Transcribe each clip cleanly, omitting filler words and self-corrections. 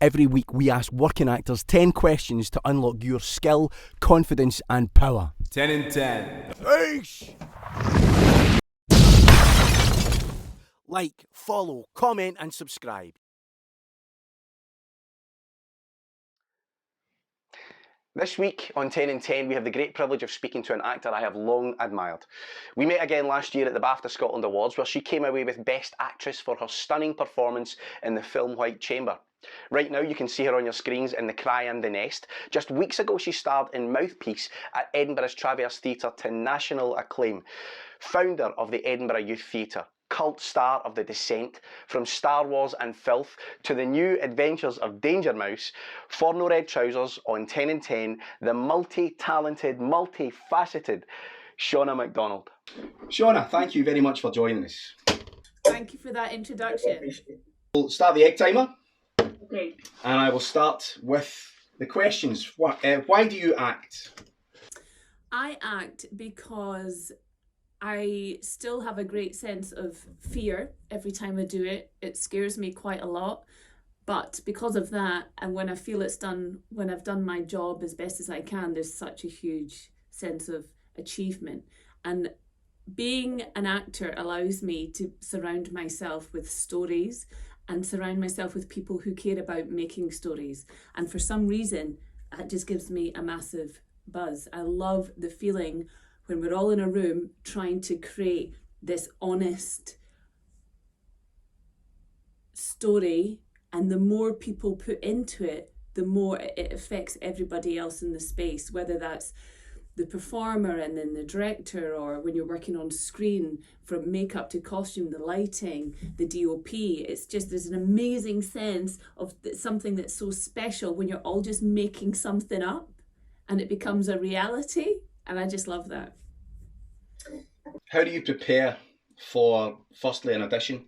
Every week we ask working actors 10 questions to unlock your skill, confidence and power. 10 in 10. Peace! Like, follow, comment and subscribe. This week on 10 in 10 we have the great privilege of speaking to an actor I have long admired. We met again last year at the BAFTA Scotland Awards, where she came away with Best Actress for her stunning performance in the film White Chamber. Right now you can see her on your screens in The Cry and the Nest. Just weeks ago she starred in Mouthpiece at Edinburgh's Traverse Theatre to national acclaim. Founder of the Edinburgh Youth Theatre, cult star of The Descent, from Star Wars and Filth to the new adventures of Danger Mouse, for No Red Trousers on 10 in 10, the multi-talented, multi-faceted Shauna Macdonald. Shauna, thank you very much for joining us. Thank you for that introduction. We'll start the egg timer. Okay. And I will start with the questions. Why do you act? I act because I still have a great sense of fear every time I do it. It scares me quite a lot. But because of that, and when I feel it's done, when I've done my job as best as I can, there's such a huge sense of achievement. And being an actor allows me to surround myself with stories and surround myself with people who care about making stories. And for some reason, that just gives me a massive buzz. I love the feeling when we're all in a room trying to create this honest story, and the more people put into it, the more it affects everybody else in the space, whether that's the performer and then the director, or when you're working on screen, from makeup to costume, the lighting, the DOP. It's just, there's an amazing sense of something that's so special when you're all just making something up and it becomes a reality. And I just love that. How do you prepare for, firstly, an audition,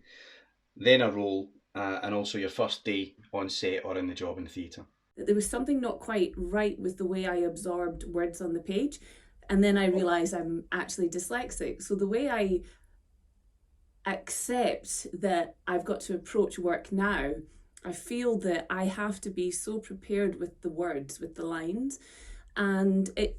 then a role, and also your first day on set or in the job in theatre? There was something not quite right with the way I absorbed words on the page. And then I realised I'm actually dyslexic. So the way I accept that I've got to approach work now, I feel that I have to be so prepared with the words, with the lines. And it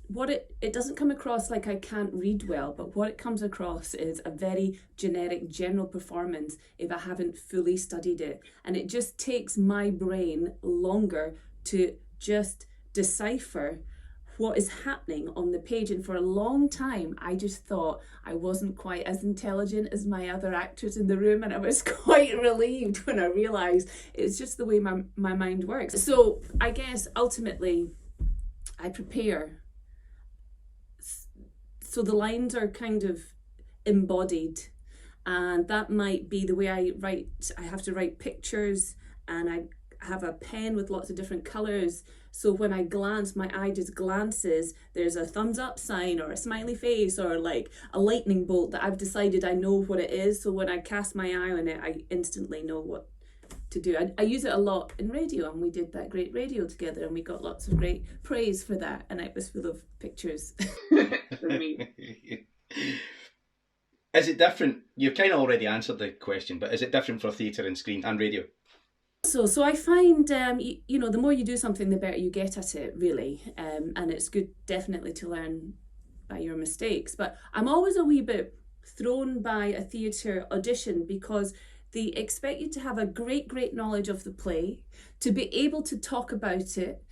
doesn't come across like I can't read well, but what it comes across is a very generic general performance if I haven't fully studied it. And it just takes my brain longer to just decipher what is happening on the page. And for a long time, I just thought I wasn't quite as intelligent as my other actors in the room. And I was quite relieved when I realised it's just the way my mind works. So I guess ultimately, I prepare. So the lines are kind of embodied, and that might be the way I write. I have to write pictures, and I have a pen with lots of different colours. So when I glance, my eye just glances. There's a thumbs up sign or a smiley face or like a lightning bolt that I've decided I know what it is. So when I cast my eye on it, I instantly know what to do. I use it a lot in radio, and we did that great radio together, and we got lots of great praise for that, and it was full of pictures for me. Is it different? You've kind of already answered the question, but is it different for theatre and screen and radio? So I find, you know, the more you do something, the better you get at it, really. And it's good, definitely, to learn by your mistakes. But I'm always a wee bit thrown by a theatre audition, because they expect you to have a great knowledge of the play, to be able to talk about it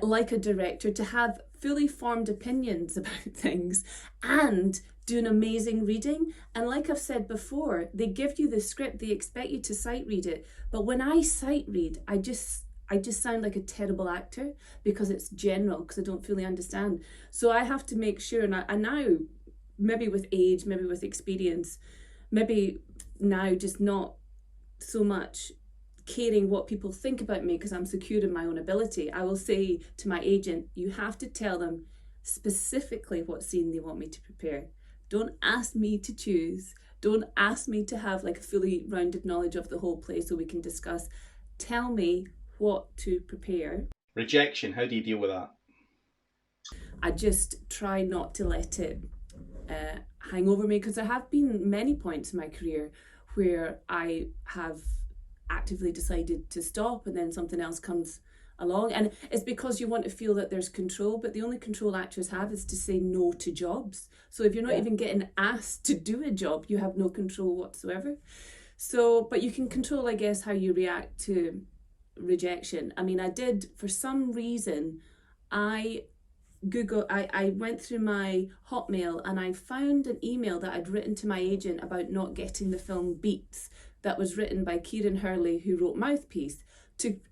like a director, to have fully formed opinions about things, and do an amazing reading. And like I've said before, they give you the script, they expect you to sight read it. But when I sight read, I just sound like a terrible actor, because it's general, because I don't fully understand. So I have to make sure, and now, maybe with age, maybe with experience, maybe now just not so much caring what people think about me because I'm secure in my own ability, I will say to my agent, you have to tell them specifically what scene they want me to prepare. Don't ask me to choose. Don't ask me to have like a fully rounded knowledge of the whole play so we can discuss. Tell me what to prepare. Rejection, how do you deal with that? I just try not to let it hang over me, because there have been many points in my career where I have actively decided to stop, and then something else comes along. And it's because you want to feel that there's control, but the only control actors have is to say no to jobs. So if you're not even getting asked to do a job, you have no control whatsoever. So, but you can control, I guess, how you react to rejection. I mean, I did, for some reason, I went through my Hotmail and I found an email that I'd written to my agent about not getting the film Beats, that was written by Kieran Hurley, who wrote Mouthpiece.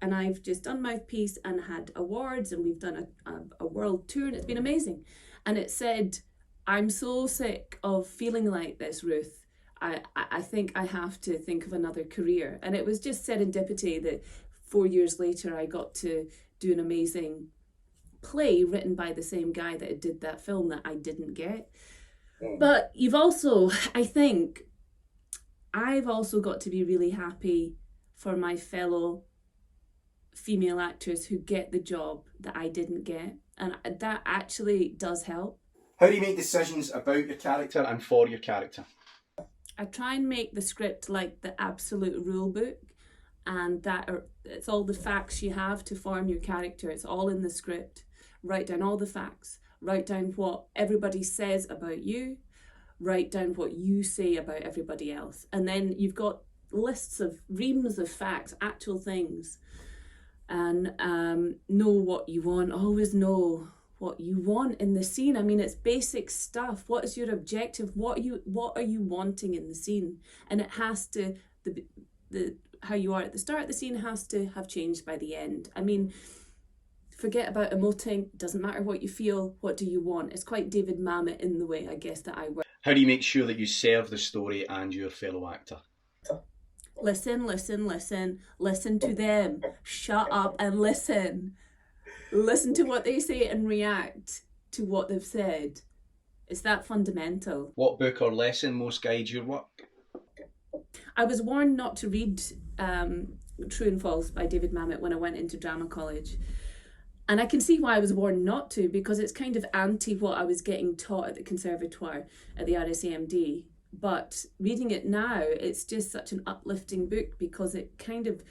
And I've just done Mouthpiece and had awards, and we've done a world tour, and it's been amazing. And it said, "I'm so sick of feeling like this, Ruth. I think I have to think of another career." And it was just serendipity that 4 years later I got to do an amazing play written by the same guy that did that film that I didn't get. But you've also, I think, I've also got to be really happy for my fellow female actors who get the job that I didn't get, and that actually does help. How do you make decisions about your character and for your character? I try and make the script like the absolute rule book, and it's all the facts you have to form your character. It's all in the script. Write down all the facts. Write down what everybody says about you. Write down what you say about everybody else. And then you've got reams of facts, actual things. And know what you want. Always know what you want in the scene. I mean, it's basic stuff. What is your objective? What are you wanting in the scene? And it has to, the how you are at the start of the scene has to have changed by the end. I mean, forget about emoting. Doesn't matter what you feel. What do you want? It's quite David Mamet in the way, I guess, that I work. How do you make sure that you serve the story and your fellow actor? Listen to them. Shut up and listen. Listen to what they say and react to what they've said. It's that fundamental. What book or lesson most guides your work? I was warned not to read True and False by David Mamet when I went into drama college. And I can see why I was warned not to, because it's kind of anti what I was getting taught at the conservatoire at the RSAMD. But reading it now, it's just such an uplifting book because it kind of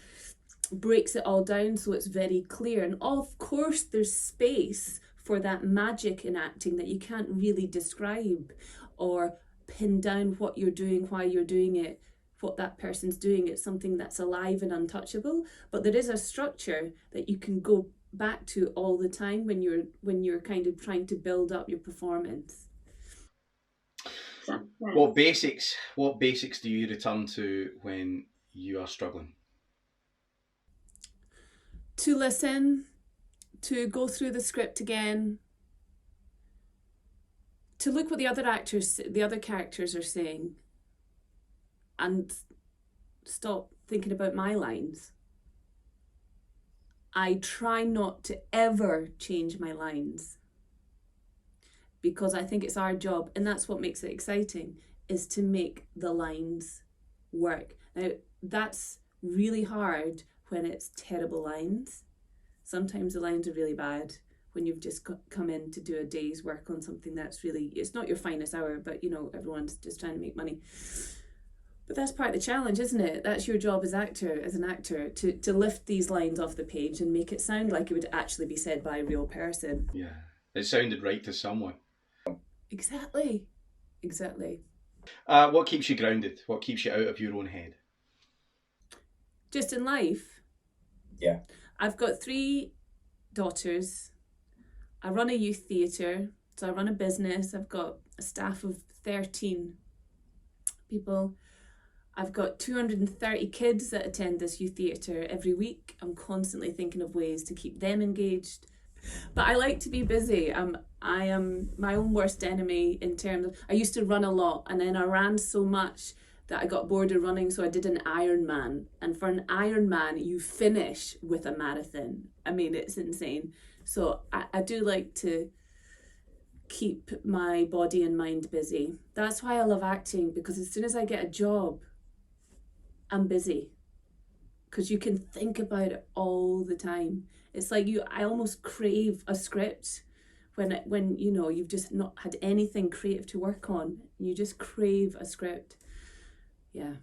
breaks it all down so it's very clear. And of course, there's space for that magic in acting that you can't really describe or pin down what you're doing, why you're doing it, what that person's doing. It's something that's alive and untouchable. But there is a structure that you can go back to all the time when you're kind of trying to build up your performance. What basics do you return to when you are struggling? To listen, to go through the script again, to look what the other characters are saying, and stop thinking about my lines. I try not to ever change my lines, because I think it's our job, and that's what makes it exciting, is to make the lines work. Now, that's really hard when it's terrible lines. Sometimes the lines are really bad when you've just come in to do a day's work on something that's really, it's not your finest hour, but everyone's just trying to make money. But that's part of the challenge, isn't it? That's your job as an actor, to lift these lines off the page and make it sound like it would actually be said by a real person. Yeah, it sounded right to someone. Exactly. What keeps you grounded? What keeps you out of your own head? Just in life. Yeah. I've got 3 daughters. I run a youth theatre, so I run a business. I've got a staff of 13 people. I've got 230 kids that attend this youth theatre every week. I'm constantly thinking of ways to keep them engaged. But I like to be busy. I am my own worst enemy in terms of, I used to run a lot, and then I ran so much that I got bored of running, so I did an Ironman. And for an Ironman, you finish with a marathon. I mean, it's insane. So I do like to keep my body and mind busy. That's why I love acting, because as soon as I get a job, I'm busy. Because you can think about it all the time. It's like I almost crave a script when you've just not had anything creative to work on. You just crave a script. Yeah.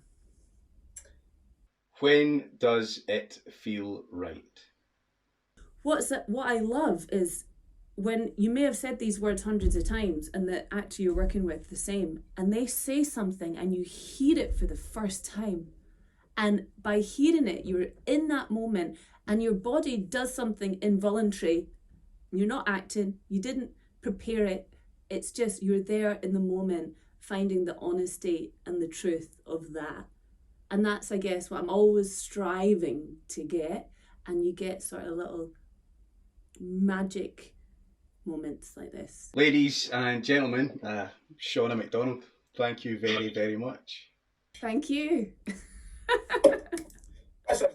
When does it feel right? What I love is when you may have said these words hundreds of times and the actor you're working with the same, and they say something and you hear it for the first time. And by hearing it, you're in that moment and your body does something involuntary. You're not acting, you didn't prepare it. It's just you're there in the moment, finding the honesty and the truth of that. And that's, I guess, what I'm always striving to get. And you get sort of little magic moments like this. Ladies and gentlemen, Shauna Macdonald, thank you very, very much. Thank you. That's a